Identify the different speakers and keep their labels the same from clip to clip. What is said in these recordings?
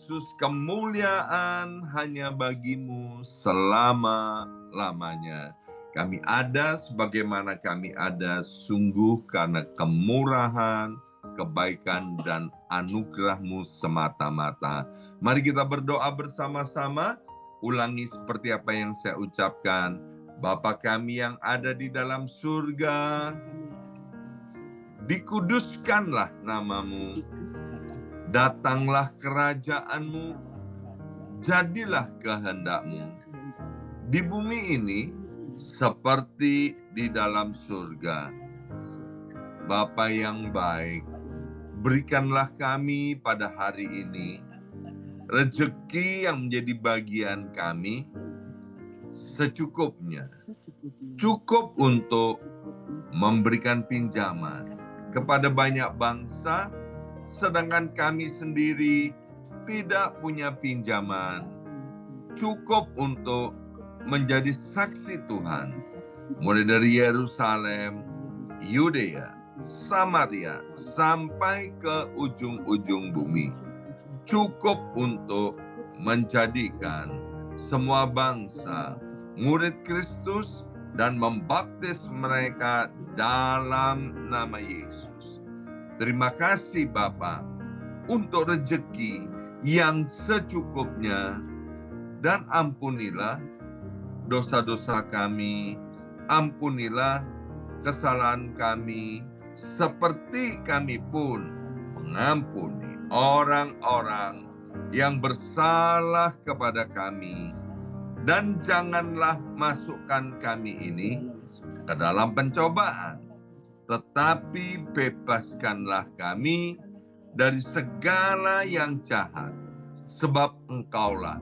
Speaker 1: Yesus, kemuliaan hanya bagimu selama-lamanya. Kami ada sebagaimana kami ada sungguh karena kemurahan, kebaikan, dan anugerah-Mu semata-mata. Mari kita berdoa bersama-sama. Ulangi seperti apa yang saya ucapkan. Bapa kami yang ada di dalam surga, dikuduskanlah nama-Mu. Datanglah kerajaan-Mu, jadilah kehendak-Mu di bumi ini seperti di dalam surga. Bapa yang baik, berikanlah kami pada hari ini rezeki yang menjadi bagian kami secukupnya. Cukup untuk memberikan pinjaman kepada banyak bangsa, sedangkan kami sendiri tidak punya pinjaman. Cukup untuk menjadi saksi Tuhan, mulai dari Yerusalem, Yudea, Samaria, sampai ke ujung-ujung bumi. Cukup untuk menjadikan semua bangsa murid Kristus dan membaptis mereka dalam nama Yesus. Terima kasih Bapa untuk rezeki yang secukupnya, dan ampunilah dosa-dosa kami, ampunilah kesalahan kami, seperti kami pun mengampuni orang-orang yang bersalah kepada kami. Dan janganlah masukkan kami ini ke dalam pencobaan, tetapi bebaskanlah kami dari segala yang jahat, sebab Engkaulah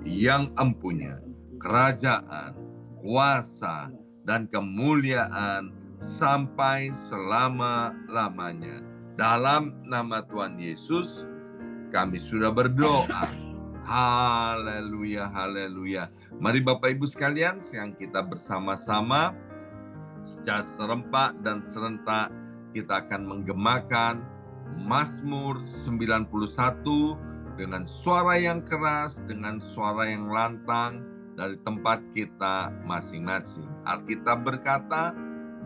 Speaker 1: yang empunya kerajaan, kuasa, dan kemuliaan sampai selama-lamanya. Dalam nama Tuhan Yesus, kami sudah berdoa. Haleluya, haleluya. Mari Bapak Ibu sekalian, sekarang kita bersama-sama secara serempak dan serentak kita akan menggemakan Mazmur 91 dengan suara yang keras, dengan suara yang lantang dari tempat kita masing-masing. Alkitab berkata,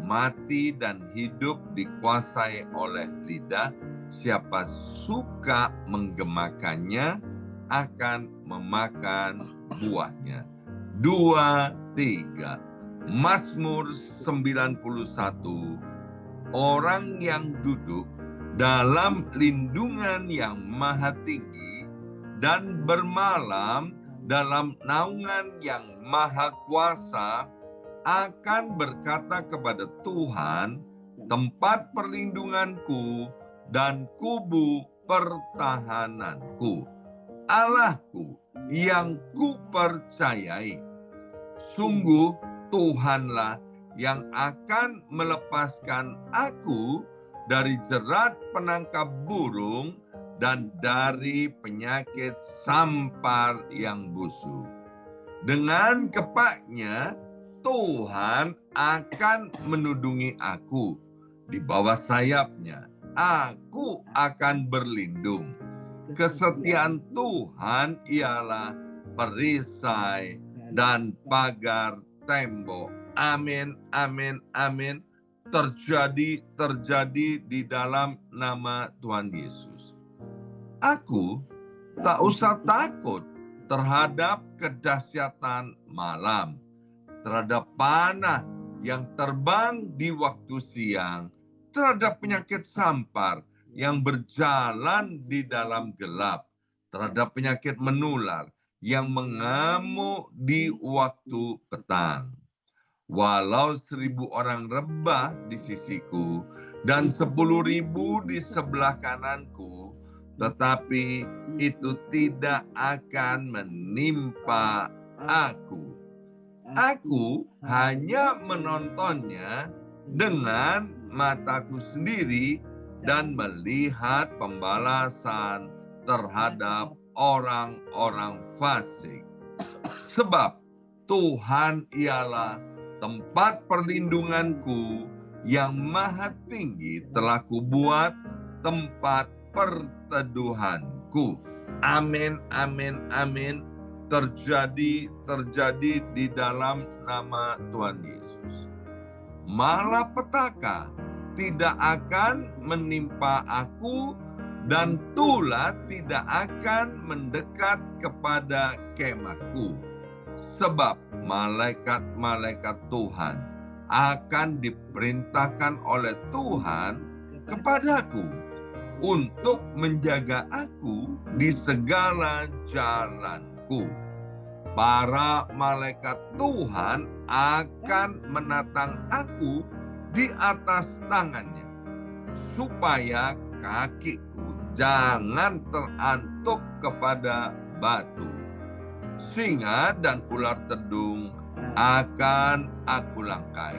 Speaker 1: mati dan hidup dikuasai oleh lidah. Siapa suka menggemakannya akan memakan buahnya. 2, 3. Mazmur 91. Orang yang duduk dalam lindungan yang maha tinggi dan bermalam dalam naungan yang maha kuasa akan berkata kepada Tuhan, tempat perlindunganku dan kubu pertahananku, Allahku yang kupercayai. Sungguh Tuhanlah yang akan melepaskan aku dari jerat penangkap burung dan dari penyakit sampar yang busuk. Dengan kepaknya Tuhan akan menudungi aku. Di bawah sayapnya aku akan berlindung. Kesetiaan Tuhan ialah perisai dan pagar tembok. Amin, amin, amin. Terjadi di dalam nama Tuhan Yesus. Aku tak usah takut terhadap kedahsyatan malam, terhadap panah yang terbang di waktu siang, terhadap penyakit sampar yang berjalan di dalam gelap, terhadap penyakit menular yang mengamuk di waktu petang. Walau 1.000 orang rebah di sisiku dan 10.000 di sebelah kananku, tetapi itu tidak akan menimpa aku. Aku hanya menontonnya dengan mataku sendiri dan melihat pembalasan terhadap orang-orang fasik. Sebab Tuhan ialah tempat perlindunganku, yang maha tinggi telah kubuat tempat perteduhan. aku. Amin, amin, amin. Terjadi di dalam nama Tuhan Yesus. Malapetaka tidak akan menimpa aku, dan tulah tidak akan mendekat kepada kemahku. Sebab malaikat-malaikat Tuhan akan diperintahkan oleh Tuhan kepadaku untuk menjaga aku di segala jalanku. Para malaikat Tuhan akan menatang aku di atas tangannya, supaya kakiku jangan terantuk kepada batu. Singa dan ular tedung akan aku langkai.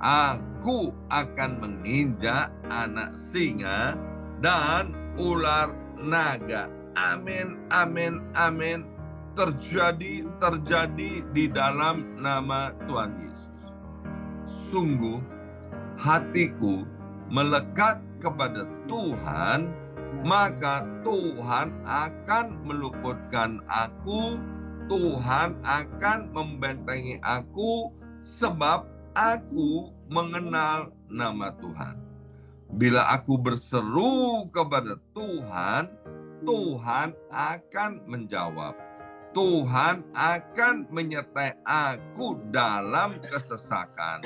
Speaker 1: Aku akan menginjak anak singa dan ular naga. Amin, amin, amin. Terjadi di dalam nama Tuhan Yesus. Sungguh hatiku melekat kepada Tuhan, maka Tuhan akan meluputkan aku, Tuhan akan membentengi aku, sebab aku mengenal nama Tuhan. Bila aku berseru kepada Tuhan, Tuhan akan menjawab. Tuhan akan menyertai aku dalam kesesakan.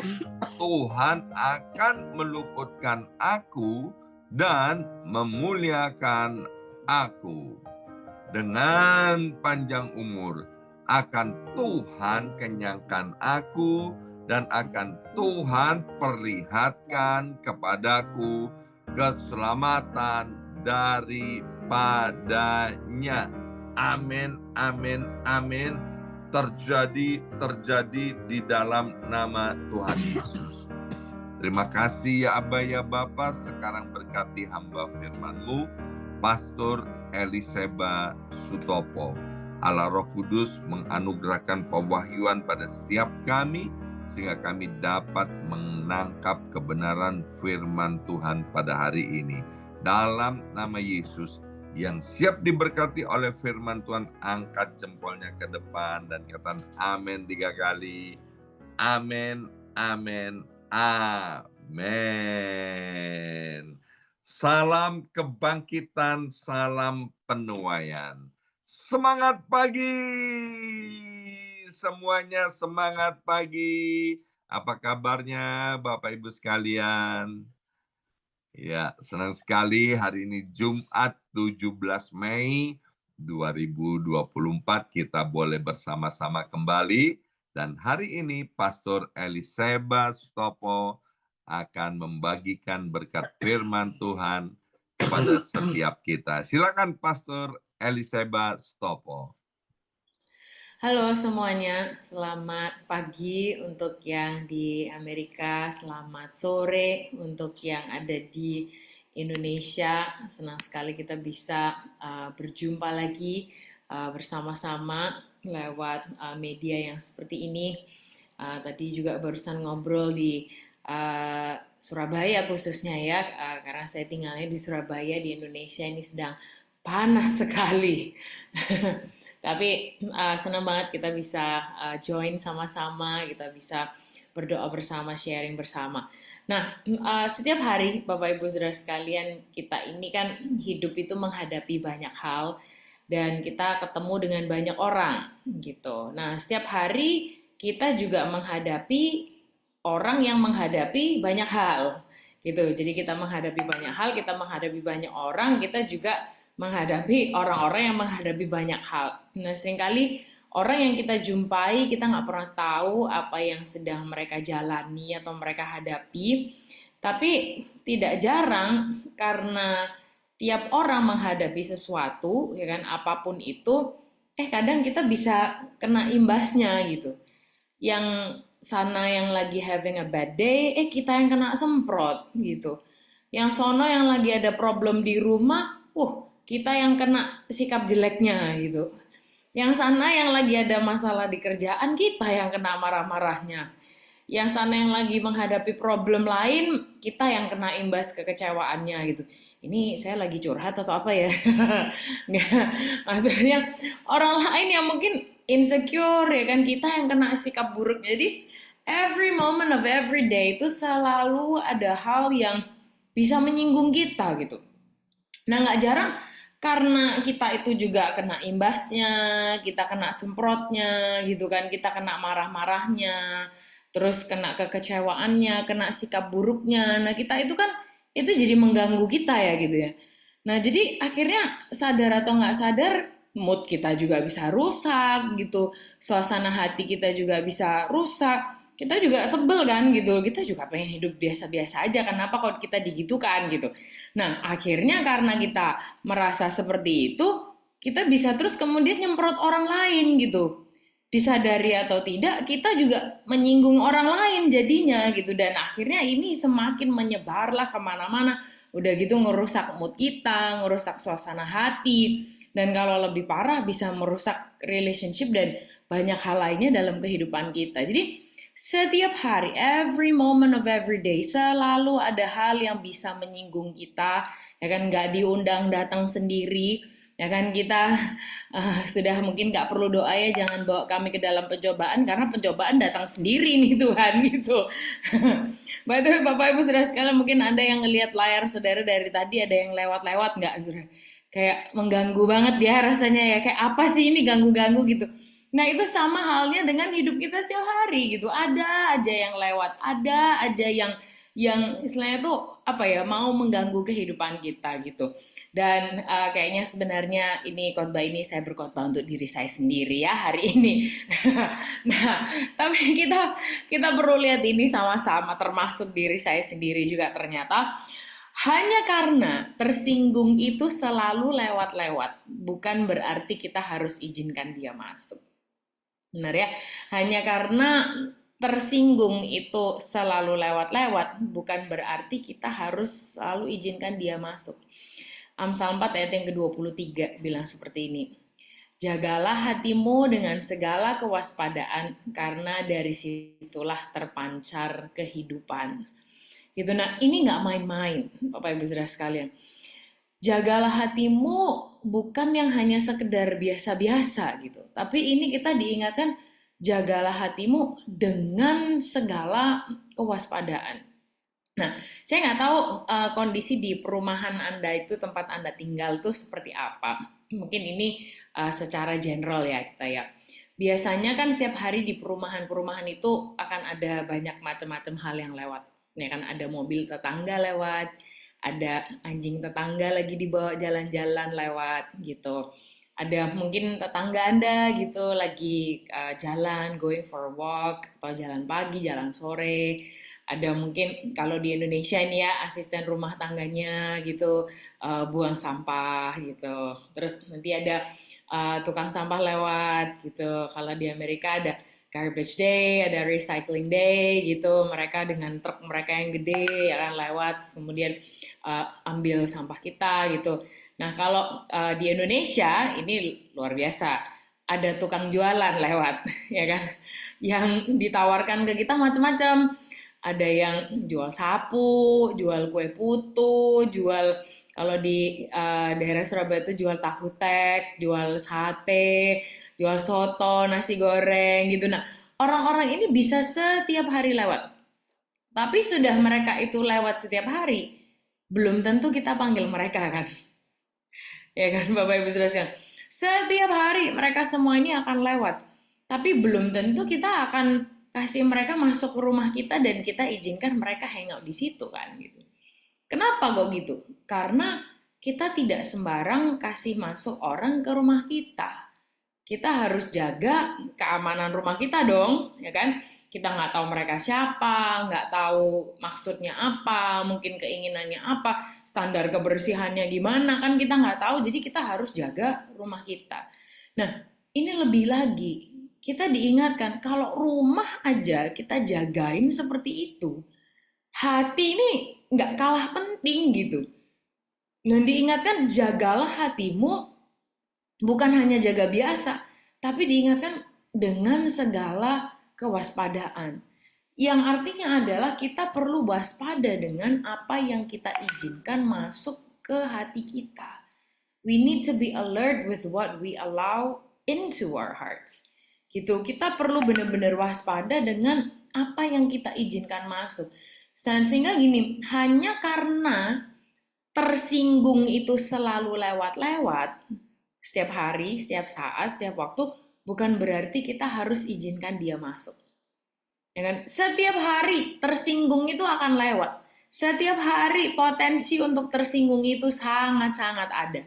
Speaker 1: Tuhan akan meluputkan aku dan memuliakan aku. Dengan panjang umur akan Tuhan kenyangkan aku, dan akan Tuhan perlihatkan kepadaku keselamatan daripadanya. Amin, amin, amin. Terjadi di dalam nama Tuhan Yesus. Terima kasih ya Aba ya Bapa. Sekarang berkati hamba firman-Mu, Pastor Eliseba Sutopo. Allah Roh Kudus menganugerahkan pewahyuan pada setiap kami, sehingga kami dapat menangkap kebenaran firman Tuhan pada hari ini. Dalam nama Yesus, yang siap diberkati oleh firman Tuhan, angkat jempolnya ke depan dan katakan amin 3 kali. Amin, amin, amin. Salam kebangkitan, salam penuaian. Semangat pagi semuanya, semangat pagi. Apa kabarnya Bapak Ibu sekalian? Ya, senang sekali hari ini Jumat 17 Mei 2024 kita boleh bersama-sama kembali, dan hari ini Pastor Eliseba Sutopo akan membagikan berkat firman Tuhan kepada setiap kita. Silakan Pastor Eliseba Sutopo.
Speaker 2: Halo semuanya, selamat pagi untuk yang di Amerika, selamat sore untuk yang ada di Indonesia. Senang sekali kita bisa berjumpa lagi bersama-sama lewat media yang seperti ini. Tadi juga barusan ngobrol di Surabaya khususnya ya, karena saya tinggalnya di Surabaya di Indonesia, ini sedang panas sekali. Tapi senang banget kita bisa join sama-sama, kita bisa berdoa bersama, sharing bersama. Nah, setiap hari Bapak Ibu Saudara sekalian, kita ini kan hidup itu menghadapi banyak hal dan kita ketemu dengan banyak orang gitu. Nah, setiap hari kita juga menghadapi orang yang menghadapi banyak hal gitu. Jadi kita menghadapi banyak hal, kita menghadapi banyak orang, kita juga menghadapi orang-orang yang menghadapi banyak hal. Nah, seringkali orang yang kita jumpai, kita nggak pernah tahu apa yang sedang mereka jalani atau mereka hadapi. Tapi tidak jarang karena tiap orang menghadapi sesuatu, ya kan, apapun itu, kadang kita bisa kena imbasnya gitu. Yang sana yang lagi having a bad day, kita yang kena semprot gitu. Yang sono yang lagi ada problem di rumah, kita yang kena sikap jeleknya gitu. Yang sana yang lagi ada masalah di kerjaan, kita yang kena marah-marahnya. yang sana yang lagi menghadapi problem lain, kita yang kena imbas kekecewaannya gitu. Ini saya lagi curhat atau apa ya? Nggak, maksudnya orang lain yang mungkin insecure ya kan, kita yang kena sikap buruk. Jadi every moment of every day itu selalu ada hal yang bisa menyinggung kita gitu. Nah, nggak jarang karena kita itu juga kena imbasnya, kita kena semprotnya gitu kan, kita kena marah-marahnya, terus kena kekecewaannya, kena sikap buruknya. Nah, kita itu kan itu jadi mengganggu kita ya gitu ya. Nah, jadi akhirnya sadar atau nggak sadar, mood kita juga bisa rusak gitu, suasana hati kita juga bisa rusak. Kita juga sebel kan gitu, kita juga pengen hidup biasa-biasa aja, kenapa kok kita digitukan gitu. Nah, akhirnya karena kita merasa seperti itu, kita bisa terus kemudian nyemprot orang lain gitu. Disadari atau tidak, kita juga menyinggung orang lain jadinya gitu. Dan akhirnya ini semakin menyebarlah kemana-mana. Udah gitu ngerusak mood kita, ngerusak suasana hati. Dan kalau lebih parah bisa merusak relationship dan banyak hal lainnya dalam kehidupan kita. Jadi setiap hari, every moment of every day, selalu ada hal yang bisa menyinggung kita, ya kan, nggak diundang datang sendiri, ya kan, kita sudah mungkin nggak perlu doa ya, jangan bawa kami ke dalam pencobaan, karena pencobaan datang sendiri nih Tuhan, gitu. By the way, Bapak Ibu Saudara sekalian, mungkin Anda yang ngelihat layar saudara dari tadi, ada yang lewat-lewat nggak, saudara? Kayak mengganggu banget ya rasanya ya, kayak apa sih ini ganggu-ganggu gitu. Nah, itu sama halnya dengan hidup kita setiap hari gitu. Ada aja yang lewat, ada aja yang istilahnya tuh apa ya, mau mengganggu kehidupan kita gitu. Dan kayaknya sebenarnya ini khotbah ini saya berkhotbah untuk diri saya sendiri ya hari ini. Nah, tapi kita perlu lihat ini sama-sama, termasuk diri saya sendiri juga ternyata. Hanya karena tersinggung itu selalu lewat-lewat, bukan berarti kita harus izinkan dia masuk. Benar ya? Hanya karena tersinggung itu selalu lewat-lewat, bukan berarti kita harus selalu izinkan dia masuk. Amsal 4 ayat yang ke-23 bilang seperti ini. Jagalah hatimu dengan segala kewaspadaan, karena dari situlah terpancar kehidupan. Gitu. Nah, ini nggak main-main, Bapak Ibu Saudara sekalian. Jagalah hatimu bukan yang hanya sekedar biasa-biasa gitu. Tapi ini kita diingatkan, jagalah hatimu dengan segala kewaspadaan. Nah, saya nggak tahu kondisi di perumahan Anda itu, tempat Anda tinggal itu seperti apa. Mungkin ini secara general ya kita ya. Biasanya kan setiap hari di perumahan-perumahan itu akan ada banyak macam-macam hal yang lewat. Ya kan, ada mobil tetangga lewat, ada anjing tetangga lagi dibawa jalan-jalan lewat gitu. Ada mungkin tetangga Anda gitu lagi jalan, going for a walk, atau jalan pagi, jalan sore. Ada mungkin kalau di Indonesia ini ya, asisten rumah tangganya gitu, buang sampah gitu. Terus nanti ada tukang sampah lewat gitu. Kalau di Amerika ada garbage day, ada recycling day gitu. Mereka dengan truk mereka yang gede ya kan lewat, kemudian ambil sampah kita gitu. Nah, kalau di Indonesia ini luar biasa. Ada tukang jualan lewat, ya kan? Yang ditawarkan ke kita macam-macam. Ada yang jual sapu, jual kue putu, jual kalau di daerah Surabaya itu jual tahu tek, jual sate, jual soto, nasi goreng gitu. Nah, orang-orang ini bisa setiap hari lewat. Tapi sudah mereka itu lewat setiap hari, belum tentu kita panggil mereka kan. Ya kan Bapak Ibu Saudara sekalian. Setiap hari mereka semua ini akan lewat. Tapi belum tentu kita akan kasih mereka masuk ke rumah kita dan kita izinkan mereka hangout di situ kan gitu. Kenapa kok gitu? Karena kita tidak sembarang kasih masuk orang ke rumah kita. Kita harus jaga keamanan rumah kita dong, ya kan? Kita nggak tahu mereka siapa, nggak tahu maksudnya apa, mungkin keinginannya apa, standar kebersihannya gimana, kan kita nggak tahu, jadi kita harus jaga rumah kita. Nah, ini lebih lagi, kita diingatkan, kalau rumah aja kita jagain seperti itu, hati ini nggak kalah penting gitu. Dan diingatkan, jagalah hatimu, bukan hanya jaga biasa, tapi diingatkan dengan segala kewaspadaan. Yang artinya adalah kita perlu waspada dengan apa yang kita izinkan masuk ke hati kita. We need to be alert with what we allow into our hearts. Gitu. Kita perlu benar-benar waspada dengan apa yang kita izinkan masuk. Sehingga gini, hanya karena tersinggung itu selalu lewat-lewat, setiap hari, setiap saat, setiap waktu, bukan berarti kita harus izinkan dia masuk. Ya kan? Setiap hari tersinggung itu akan lewat. Setiap hari potensi untuk tersinggung itu sangat-sangat ada.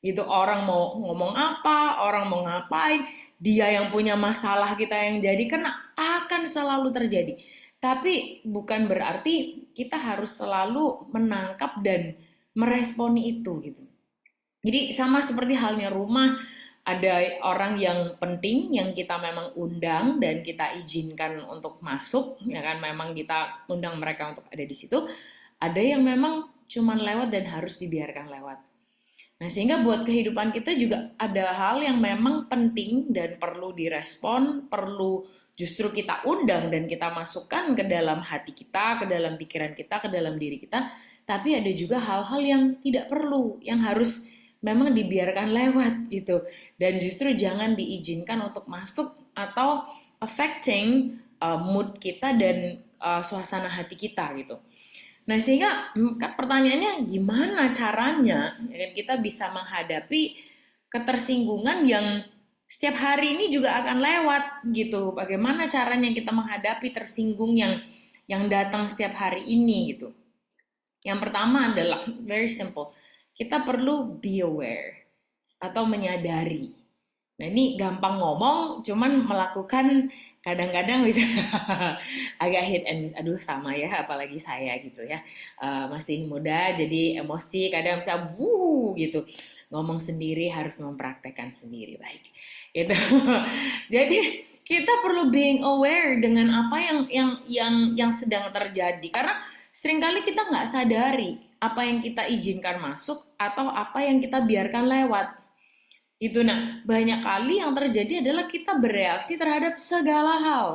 Speaker 2: Itu orang mau ngomong apa, orang mau ngapain, dia yang punya masalah kita yang jadi kena, akan selalu terjadi. Tapi bukan berarti kita harus selalu menangkap dan meresponi itu gitu. Jadi sama seperti halnya rumah, ada orang yang penting yang kita memang undang dan kita izinkan untuk masuk, ya kan, memang kita undang mereka untuk ada di situ. Ada yang memang cuman lewat dan harus dibiarkan lewat. Nah, sehingga buat kehidupan kita juga ada hal yang memang penting dan perlu direspon, perlu justru kita undang dan kita masukkan ke dalam hati kita, ke dalam pikiran kita, ke dalam diri kita. Tapi ada juga hal-hal yang tidak perlu, yang harus memang dibiarkan lewat gitu. Dan justru jangan diizinkan untuk masuk atau affecting mood kita dan suasana hati kita gitu. Nah, sehingga pertanyaannya gimana caranya ya kan, kita bisa menghadapi ketersinggungan yang setiap hari ini juga akan lewat gitu. Bagaimana caranya kita menghadapi tersinggung yang datang setiap hari ini gitu. Yang pertama adalah very simple. Kita perlu be aware atau menyadari. Nah, ini gampang ngomong, cuman melakukan kadang-kadang bisa agak hit and miss. Aduh, sama ya, apalagi saya gitu ya. Masih muda, jadi emosi kadang bisa gitu. Ngomong sendiri harus mempraktekkan sendiri baik. Gitu. Jadi kita perlu being aware dengan apa yang sedang terjadi karena seringkali kita nggak sadari apa yang kita izinkan masuk atau apa yang kita biarkan lewat. Gitu. Nah, banyak kali yang terjadi adalah kita bereaksi terhadap segala hal.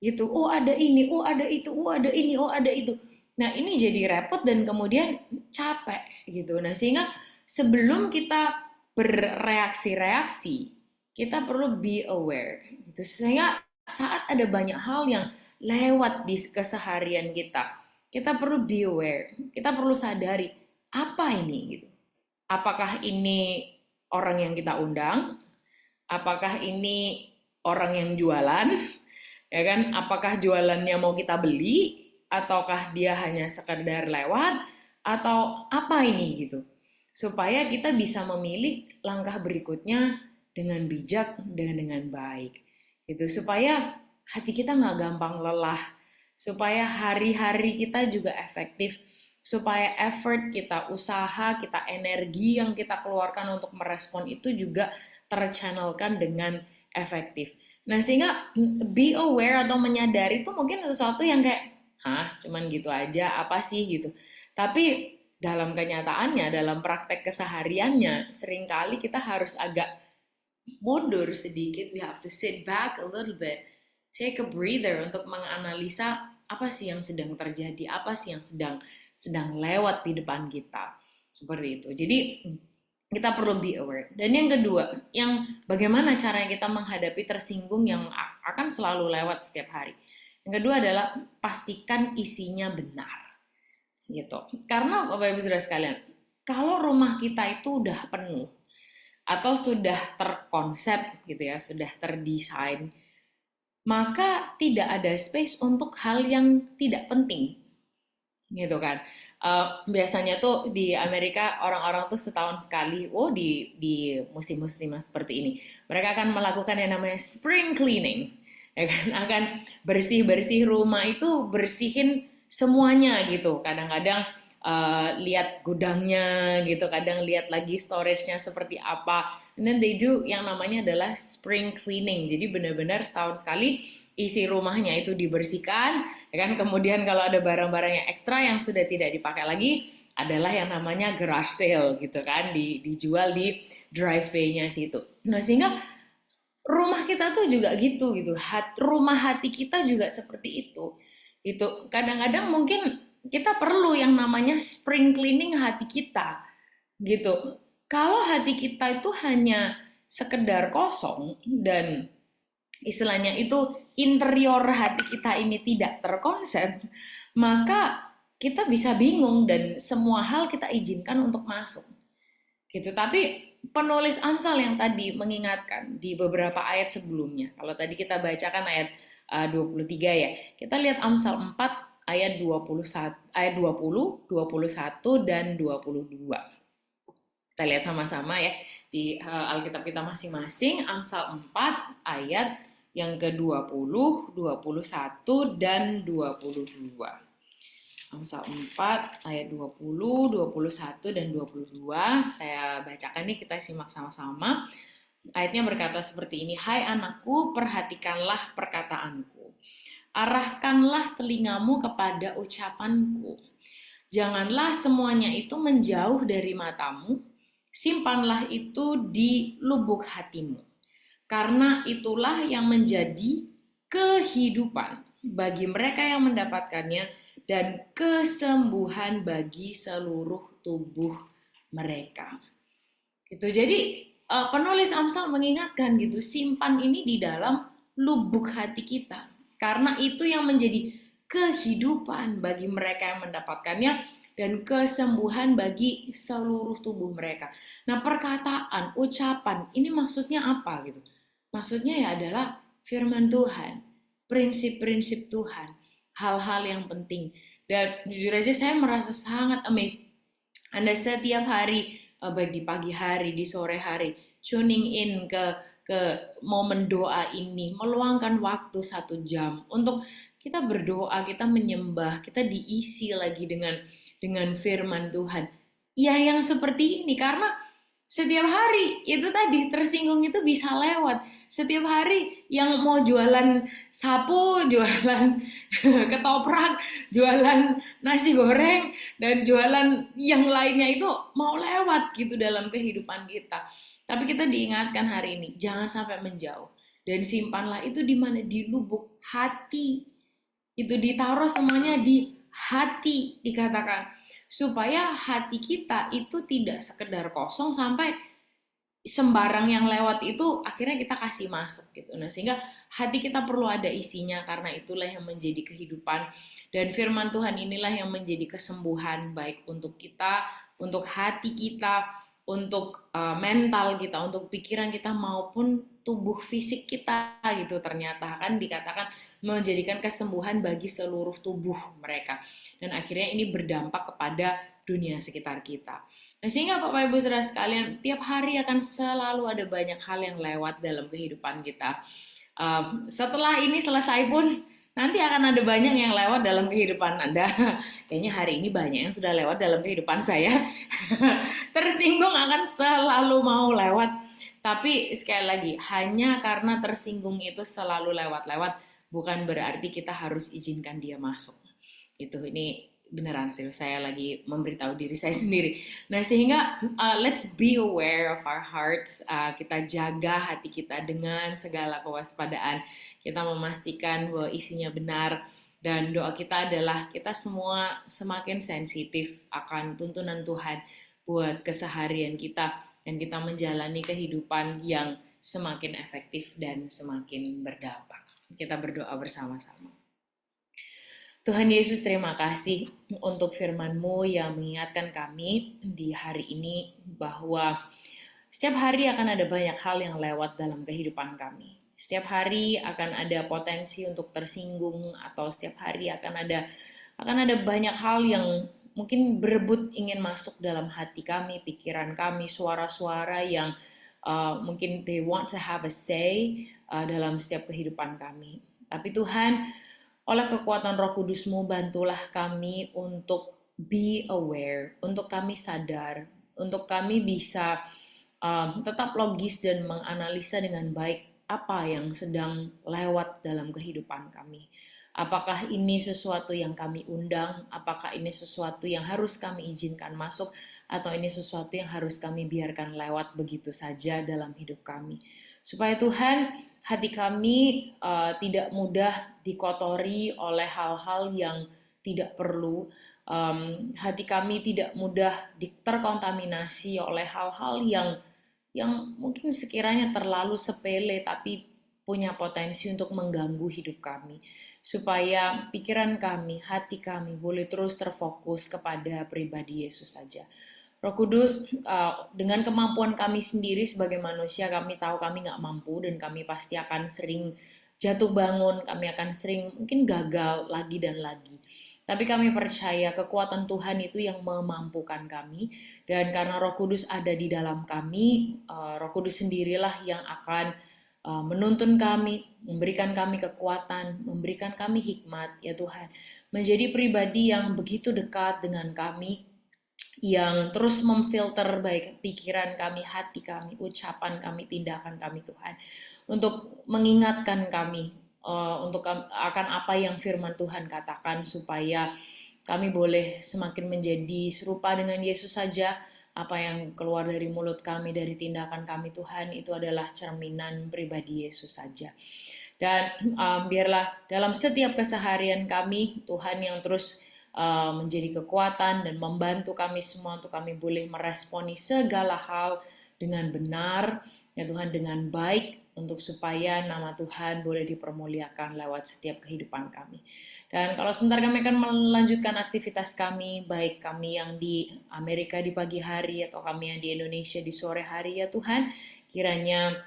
Speaker 2: Gitu. Oh, ada ini, oh, ada itu, oh, ada ini, oh, ada itu. Nah, ini jadi repot dan kemudian capek gitu. Nah, sehingga sebelum kita bereaksi-reaksi, kita perlu be aware gitu. Sehingga saat ada banyak hal yang lewat di keseharian kita, kita perlu be aware. Kita perlu sadari apa ini gitu. Apakah ini orang yang kita undang? Apakah ini orang yang jualan? Ya kan? Apakah jualannya mau kita beli? Ataukah dia hanya sekedar lewat? Atau apa ini gitu? Supaya kita bisa memilih langkah berikutnya dengan bijak dan dengan baik. Gitu. Supaya hati kita nggak gampang lelah. Supaya hari-hari kita juga efektif, supaya effort kita, usaha kita, energi yang kita keluarkan untuk merespon itu juga terchannelkan dengan efektif. Nah, sehingga be aware atau menyadari itu mungkin sesuatu yang kayak, cuman gitu aja, apa sih gitu. Tapi dalam kenyataannya, dalam praktek kesehariannya, seringkali kita harus agak mundur sedikit. We have to sit back a little bit, take a breather untuk menganalisa apa sih yang sedang terjadi, apa sih yang sedang lewat di depan kita. Seperti itu. Jadi kita perlu be aware. Dan yang kedua, yang bagaimana caranya kita menghadapi tersinggung yang akan selalu lewat setiap hari. Yang kedua adalah pastikan isinya benar. Gitu. Karena Bapak Ibu Saudara sekalian, kalau rumah kita itu udah penuh atau sudah terkonsep gitu ya, sudah terdesain, maka tidak ada space untuk hal yang tidak penting. Gitu kan. Biasanya tuh di Amerika orang-orang tuh setahun sekali, di musim-musim seperti ini, mereka akan melakukan yang namanya spring cleaning, ya kan, akan bersih-bersih rumah itu, bersihin semuanya gitu. Kadang-kadang lihat gudangnya gitu, kadang lihat lagi storage-nya seperti apa. And then they do yang namanya adalah spring cleaning. Jadi benar-benar setahun sekali isi rumahnya itu dibersihkan, ya kan? Kemudian kalau ada barang-barang yang ekstra yang sudah tidak dipakai lagi, adalah yang namanya garage sale gitu kan, dijual di driveway-nya situ. Nah, sehingga rumah kita tuh juga gitu. Rumah hati kita juga seperti itu. Itu kadang-kadang mungkin kita perlu yang namanya spring cleaning hati kita gitu. Kalau hati kita itu hanya sekedar kosong dan istilahnya itu interior hati kita ini tidak terkonsep, maka kita bisa bingung dan semua hal kita izinkan untuk masuk gitu. Tapi penulis Amsal yang tadi mengingatkan di beberapa ayat sebelumnya. Kalau tadi kita bacakan ayat 23 ya. Kita lihat Amsal 4 ayat 21, ayat 20, 21 dan 22. Kita lihat sama-sama ya di Alkitab kita masing-masing. Amsal 4 ayat yang ke-20, 21 dan 22. Amsal 4 ayat 20, 21 dan 22. Saya bacakan nih, kita simak sama-sama. Ayatnya berkata seperti ini, "Hai anakku, perhatikanlah perkataanku. Arahkanlah telingamu kepada ucapanku. Janganlah semuanya itu menjauh dari matamu, simpanlah itu di lubuk hatimu. Karena itulah yang menjadi kehidupan bagi mereka yang mendapatkannya dan kesembuhan bagi seluruh tubuh mereka." Gitu. Jadi penulis Amsal mengingatkan gitu, simpan ini di dalam lubuk hati kita. Karena itu yang menjadi kehidupan bagi mereka yang mendapatkannya dan kesembuhan bagi seluruh tubuh mereka. Nah, perkataan, ucapan, ini maksudnya apa gitu? Maksudnya ya adalah firman Tuhan, prinsip-prinsip Tuhan, hal-hal yang penting. Dan jujur aja saya merasa sangat amazed. Anda setiap hari, baik di pagi hari, di sore hari, tuning in ke momen doa ini, meluangkan waktu 1 jam untuk kita berdoa, kita menyembah, kita diisi lagi dengan firman Tuhan. Ya yang seperti ini, karena setiap hari itu tadi tersinggung itu bisa lewat. Setiap hari yang mau jualan sapu, jualan ketoprak, jualan nasi goreng, dan jualan yang lainnya itu mau lewat gitu dalam kehidupan kita. Tapi kita diingatkan hari ini, jangan sampai menjauh. Dan simpanlah itu di mana? Di lubuk hati. Itu ditaruh semuanya di hati, dikatakan. Supaya hati kita itu tidak sekedar kosong sampai sembarang yang lewat itu akhirnya kita kasih masuk gitu. Nah, sehingga hati kita perlu ada isinya, karena itulah yang menjadi kehidupan, dan firman Tuhan inilah yang menjadi kesembuhan baik untuk kita, untuk hati kita, untuk mental kita, untuk pikiran kita maupun tubuh fisik kita gitu. Ternyata kan dikatakan menjadikan kesembuhan bagi seluruh tubuh mereka. Dan akhirnya ini berdampak kepada dunia sekitar kita. Nah, sehingga Bapak Ibu Saudara sekalian, tiap hari akan selalu ada banyak hal yang lewat dalam kehidupan kita. Setelah ini selesai pun, nanti akan ada banyak yang lewat dalam kehidupan Anda. Kayaknya hari ini banyak yang sudah lewat dalam kehidupan saya. Tersinggung akan selalu mau lewat. Tapi sekali lagi, hanya karena tersinggung itu selalu lewat-lewat, bukan berarti kita harus izinkan dia masuk. Ini beneran sih, saya lagi memberitahu diri saya sendiri. Nah, sehingga let's be aware of our hearts. Kita jaga hati kita dengan segala kewaspadaan. Kita memastikan bahwa isinya benar. Dan doa kita adalah kita semua semakin sensitif akan tuntunan Tuhan buat keseharian kita. Dan kita menjalani kehidupan yang semakin efektif dan semakin berdampak. Kita berdoa bersama-sama. Tuhan Yesus, terima kasih untuk firman-Mu yang mengingatkan kami di hari ini bahwa setiap hari akan ada banyak hal yang lewat dalam kehidupan kami. Setiap hari akan ada potensi untuk tersinggung, atau setiap hari akan ada banyak hal yang mungkin berebut ingin masuk dalam hati kami, pikiran kami, suara-suara yang mungkin they want to have a say dalam setiap kehidupan kami. Tapi Tuhan, oleh kekuatan Roh Kudus-Mu, bantulah kami untuk be aware, untuk kami sadar, untuk kami bisa tetap logis dan menganalisa dengan baik apa yang sedang lewat dalam kehidupan kami. Apakah ini sesuatu yang kami undang? Apakah ini sesuatu yang harus kami izinkan masuk? Atau ini sesuatu yang harus kami biarkan lewat begitu saja dalam hidup kami? Supaya Tuhan, hati kami tidak mudah dikotori oleh hal-hal yang tidak perlu. Hati kami tidak mudah terkontaminasi oleh hal-hal yang mungkin sekiranya terlalu sepele tapi punya potensi untuk mengganggu hidup kami. Supaya pikiran kami, hati kami boleh terus terfokus kepada pribadi Yesus saja. Roh Kudus, dengan kemampuan kami sendiri sebagai manusia, kami tahu kami nggak mampu dan kami pasti akan sering jatuh bangun, kami akan sering mungkin gagal lagi dan lagi. Tapi kami percaya kekuatan Tuhan itu yang memampukan kami, dan karena Roh Kudus ada di dalam kami, Roh Kudus sendirilah yang akan menuntun kami, memberikan kami kekuatan, memberikan kami hikmat, ya Tuhan, menjadi pribadi yang begitu dekat dengan kami, yang terus memfilter baik pikiran kami, hati kami, ucapan kami, tindakan kami Tuhan, untuk mengingatkan kami untuk akan apa yang firman Tuhan katakan, supaya kami boleh semakin menjadi serupa dengan Yesus saja. Apa yang keluar dari mulut kami, dari tindakan kami Tuhan, itu adalah cerminan pribadi Yesus saja. Dan biarlah dalam setiap keseharian kami, Tuhan yang terus menjadi kekuatan dan membantu kami semua untuk kami boleh meresponi segala hal dengan benar, ya Tuhan, dengan baik, untuk supaya nama Tuhan boleh dipermuliakan lewat setiap kehidupan kami. Dan kalau sebentar kami akan melanjutkan aktivitas kami, baik kami yang di Amerika di pagi hari atau kami yang di Indonesia di sore hari, ya Tuhan, kiranya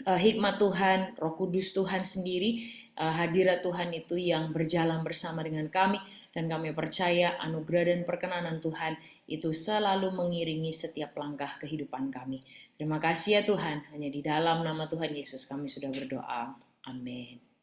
Speaker 2: hikmat Tuhan, Roh Kudus Tuhan sendiri, hadirat Tuhan itu yang berjalan bersama dengan kami, dan kami percaya anugerah dan perkenanan Tuhan itu selalu mengiringi setiap langkah kehidupan kami. Terima kasih ya Tuhan, hanya di dalam nama Tuhan Yesus kami sudah berdoa. Amin.